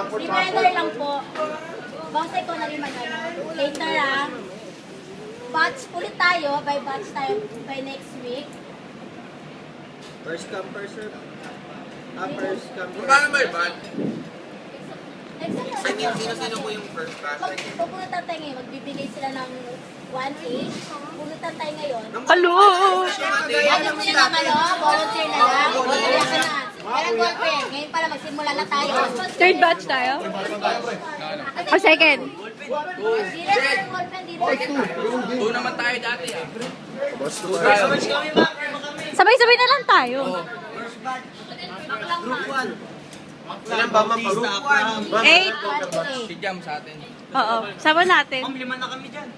Reminder lang po. Basta ikaw na rin later batch ulit tayo. By batch tayo by next week. First come, first serve. First come. Paano may ban? Sino po yung first batch? Pupunutan tayo ngayon. Magbibigay sila ng 1A. Pupunutan tayo ngayon. Hello! Ano mo na naman, volunteer na lang. Volunteer ka na. Pero girlfriend, ngayon pala magsimula na tayo. Third batch tayo? O second? Di na sir, girlfriend, di na. Doon naman tayo dati ah. Sabay-sabay na lang tayo. Group 1. Ilan ba ma'am? Group 1. 8. Si Jam sa atin. Oo. Sama natin. Ma'am, 5 na kami dyan.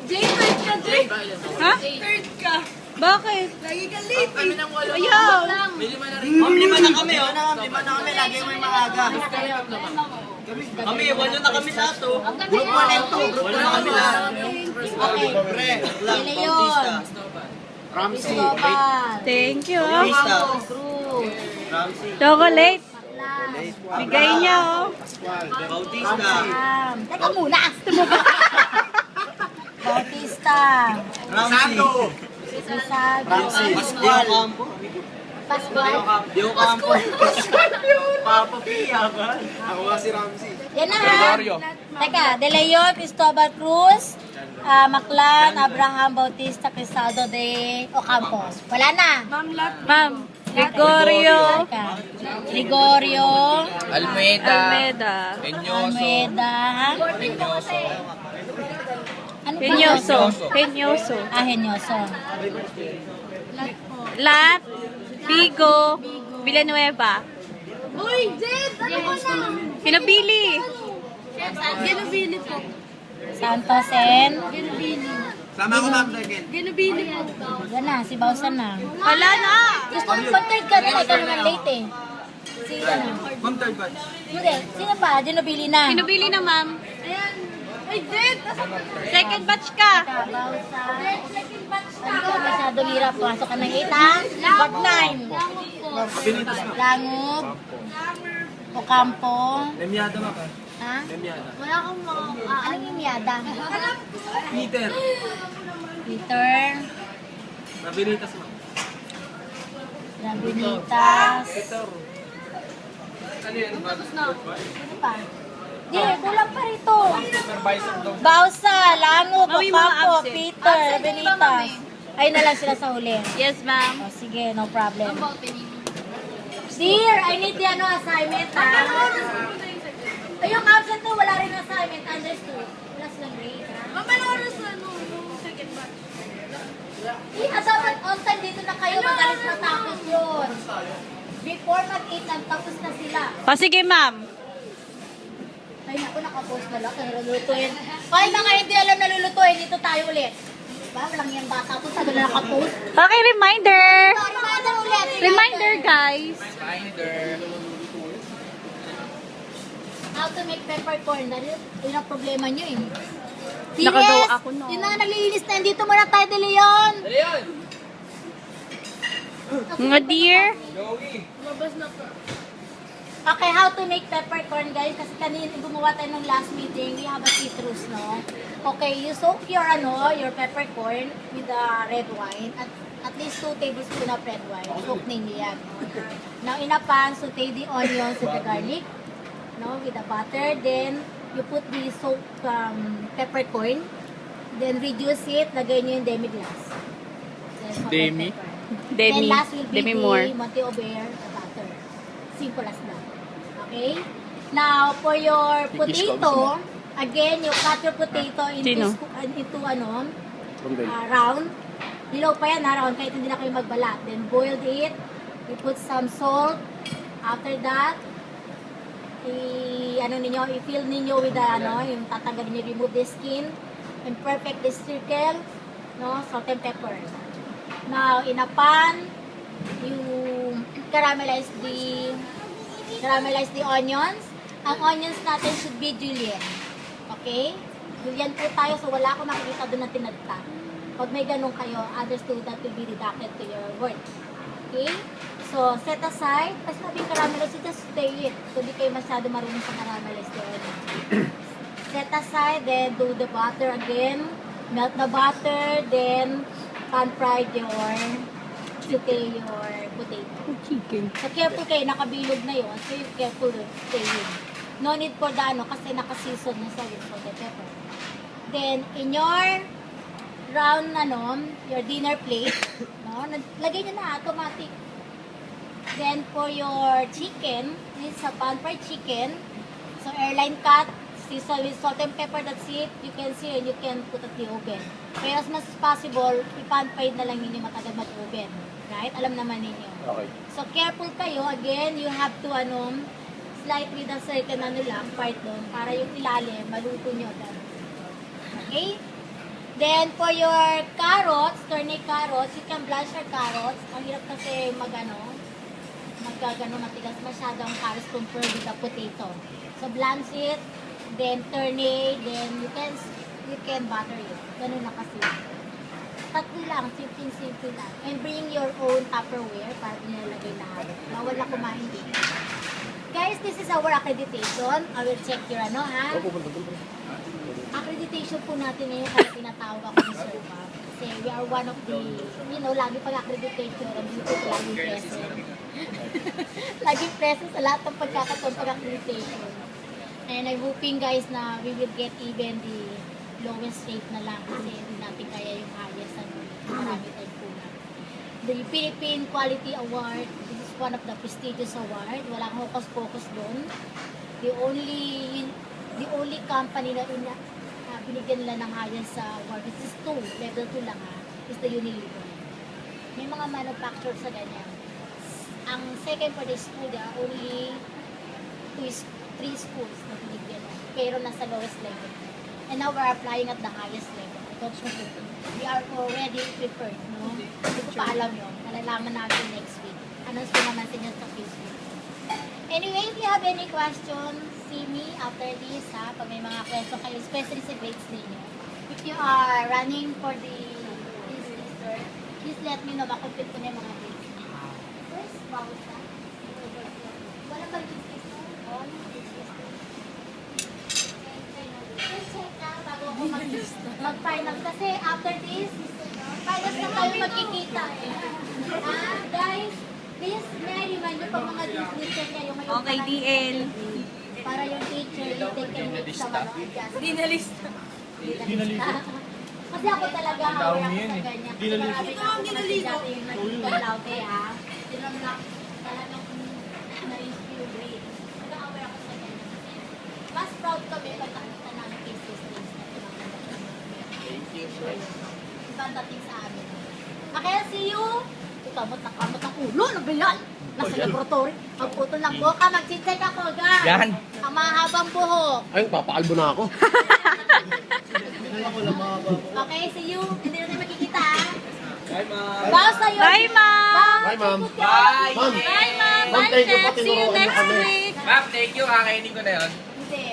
Jay, third ka, Jay. Ha? Third ka. Bakit? Lagi ka late. Kami ng walo. Ayaw! May lima na rin. Ma'am, 5 na kami, oh. 5 na kami, lagi may maaga. Kami, 8 na kami lahat, oh. Group 1 and 2, group 1 na kami lahat. Okay, pre, lang, Bautista. Ramsey. Thank you. Bautista. Group. Ramsey. Chocolate. Bakla. Bigay niya, oh. Bautista. Teka muna. Bautista. Ramsey. Rizal. Dio Campo. Pascual. Dio Campo. Papa Pia ka. Ako nga si Ramsey. Yan na ha. Teka, De Leon, Cristobal Cruz, Maclan, Abraham Bautista, Crisaldo de Ocampo. Wala na. Ma'am. Gregorio. Teka. Gregorio. Almeida. Almeida. Enyoso. Almeida. Enyoso. Ano pa? Henyoso. Henyoso. Henyoso. Lat. Vigo. Villanueva. Uy, Jed! Ano ko na? Pinabili. Ginubili po. Santos and? Sama ko ma'am second. Ginubili po. Yan na, si Bausan na. Wala na. Gusto ko pag-third ka na, ikaw naman late eh. Sino na? Ma'am third batch. Hindi, sino pa? Ginubili na. Pinabili na, ma'am. Ayan. Ay, Jed! Second batch ka. Bausan. Second batch na. Ikaw masyado hirap. Pasok ka ng 8 ha? Part 9. Langog. Ocampo. Lemyada ma'am. Ha? Lemyada. Wala akong mga... Anong yung miyada? Peter. Peter. Rabinitas ma'am. Rabinitas. Ano yan? Ano pa? Di, kulang pa rito. Supervisor daw. Bausa, Langog, Mami, mga Ocampo, absent. Peter, Rabinitas. Ay na lang sila sa huli. Yes, ma'am. O, sige, no problem. Dear, I need the assignment, ha? Ay, yung absent na, wala rin assignment. Understood. Wala silang grade, ha? Mamala oras na, second batch. Dapat on time dito na kayo, magalis na tapos yun. Before mag-8, tapos na sila. O, sige, ma'am. Ay, naku, nakapost na lang. Nalulutuin. Ay, mga hindi alam nalulutuin, dito tayo ulit. Diba? Walang yung bata po, sabi na nakapost. Okay, reminder. Reminder ulit. Reminder, guys. Reminder. How to make peppercorn. Yun ang problema nyo eh. Nakagawa ako, no. Yun na, nalilinis na. Dito muna tayo, De Leon. Ayun! Mga dear. Joey! Okay, how to make peppercorn, guys. Kasi kanina gumawa tayo ng last meeting. We have a citrus, no? Okay, you soak your, your peppercorn with the red wine. At least 2 tablespoons of red wine. Soak ninyo yan. Now, in a pan, saute the onions with the garlic. No, with the butter. Then, you put the soaked peppercorn. Then, reduce it. Lagay nyo yung demi-glace. Then, salt and Demi? pepper. Demi. Then, last will be Demi the more. Monte Aubert butter. Simple as that. Okay? Now, for your potato, again, you cut your potato into, round. Dilaw pa yan, round, kahit hindi na kayo magbalat. Then, boiled it. You put some salt. After that, i-fill ninyo with the, yung tatanggalin nyo, remove the skin, and perfect the circle, salt and pepper. Now, in a pan, you caramelize the onions. Ang onions natin should be julienne. Okay? Julienne po tayo, so wala akong makikita doon na tinagta. Pag may ganun kayo, other student will be deducted to your work. Okay? So, set aside. Tapos nabing caramelized, just stay it. So, di kayo masyado marunong sa caramelized doon. Set aside, then do the butter again. Melt the butter, then pan-fry your saute your potato. Chicken. So, careful kayo, nakabilog na yun. So, you careful staying. No need for the kasi naka-season na sa with the pepper. Then, in your round, your dinner plate, no, lagay nyo na, automatic. Then, for your chicken, this is a pan-fried chicken. So, airline cut, season with salt and pepper, that's it. You can see and you can put at the oven. Pero as much as possible, i-pan-fried na lang ninyo matagal mag-oven. Right? Alam naman ninyo. Okay. So, careful kayo. Again, you have to, slightly the certain part doon para yung ilalim, maluto nyo doon. Okay? Then, for your carrots, turnip carrots, you can blanch your carrots. Ang hirap kasi matigas masyado ang carrots compared with the potato. So, blanch it, then turnip, then you can butter it. Ganun na kasi. Tatlo lang, simple lang. And bring your own Tupperware para nilalagay lahat. Bawal na kumain din. Guys, this is our accreditation. I will check your accreditation po natin ngayon kaya tinatawag ako ni Suba. Kasi we are one of the, lagi pag accreditation, ang dito laging present. Laging present sa lahat ng pagkakataon pag accreditation. And I'm hoping guys na we will get even the lowest rate na lang kasi hindi natin kaya yung highest marami tayong kulang. The Philippine Quality Award, this is one of the prestigious award. Walang hocus-pocus doon. The only company na binigyan nila ng highest award, this is level 2 lang is the Unilever. May mga manufacturer sa ganyan. Ang second for the school, there are only 3 schools na binigyan. Pero nasa lowest level. And now we're applying at the highest level. We are already prepared, no? Hindi ko pa alam yun. Malalaman natin next week. Announce ko naman sa inyo sa Facebook. Anyway, if you have any questions, see me after this, pag may mga question kayo, especially sa grades ninyo. If you are running for this semester, please let me know, makomplete ko na yung mga grades ninyo. First, bawal sa. Wala bang grades ninyo? All grades ninyo. First check na, bago ako mag-final. Kasi after this, finals na tayo magkikita. Guys, please, may I remind you pa mga teacher niya yung Okay, DL. para yung teacher, they can make some adjustment. Dinalista. Kasi ako talaga aware ako sa ganyan. Kasi marami na ako kasi dati yung nag-laute Tinong na talagang na-inspire grade. Nag-aware ako sa ganyan. Mas proud kami pag nakita namin cases na Thank you. Ibang dating sa amin. Okay, see you! Kamot ang ulo, ano ba yan? Nasa laboratory. Ang puto lang buka, mag-check ako, guys. Yan. Ang mahabang buhok. Ay, papakalbo na ako. Okay, see you. Hindi na tayo makikita, Bye, ma'am. Bye, sa'yo. Bye, ma'am. Bye, ma'am. Bye! Ma'am. Bye, ma'am. Ma'am, Bye, thank you. Chef. See you Patinuruan niyo next kami. week. Ma'am, thank you. Kakainin ko na yun. Hindi.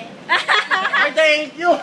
Ay, thank you.